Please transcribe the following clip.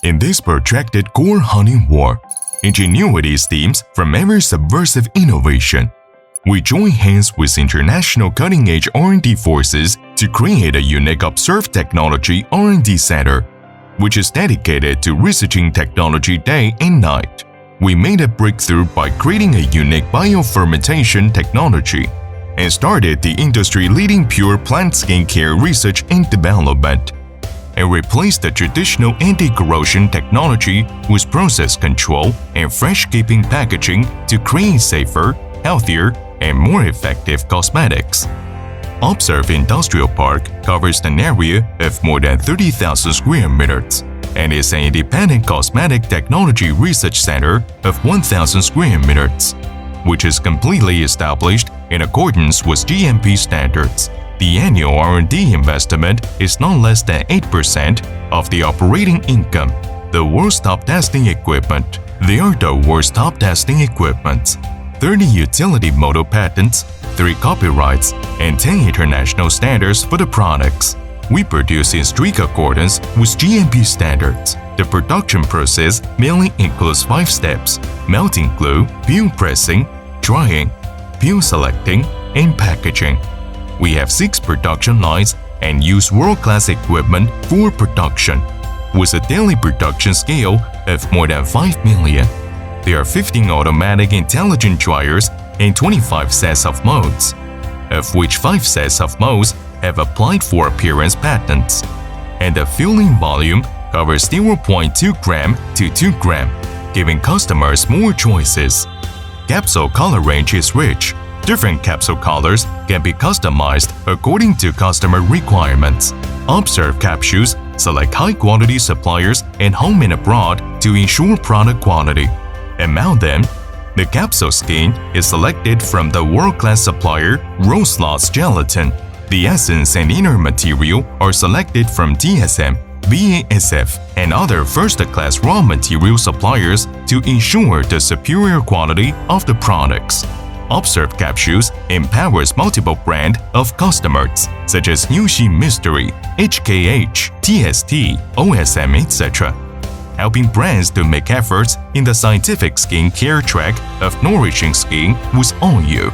In this protracted core hunting war, ingenuity steams from every subversive innovation. We join hands with international cutting-edge R&D forces to create a unique Opseve Technology R&D Center, which is dedicated to researching technology day and night. We made a breakthrough by creating a unique biofermentation technology and started the industry-leading pure plant skincare research and development, and replaced the traditional anti-corrosion technology with process control and fresh-keeping packaging to create safer, healthier, and more effective cosmetics. Opseve Industrial Park covers an area of more than 30,000 square meters and is an independent cosmetic technology research center of 1,000 square meters, which is completely established in accordance with GMP standards. The annual R&D investment is not less than 8% of the operating income. The world's top testing equipment. They are the world's top testing equipment. 30 utility model patents, 3 copyrights, and 10 international standards for the products. We produce in strict accordance with GMP standards. The production process mainly includes 5 steps: melting glue, peel pressing, drying, peel selecting, and packaging. We have 6 production lines and use world-class equipment for production, with a daily production scale of more than 5 million. There are 15 automatic intelligent dryers and 25 sets of molds, of which 5 sets of molds have applied for appearance patents, and the filling volume covers 0.2 gram to 2 gram, giving customers more choices. Capsule color range is rich. Different capsule colors can be customized according to customer requirements. Opseve capsules select high-quality suppliers at home and abroad to ensure product quality. Among them, the capsule skin is selected from the world-class supplier Rose-Loss Gelatin. The essence and inner material are selected from DSM, BASF, and other first-class raw material suppliers to ensure the superior quality of the products. Opseve capsules empowers multiple brands of customers such as Yushi Mystery, HKH, TST, OSM, etc., helping brands to make efforts in the scientific skin care track of nourishing skin with all you.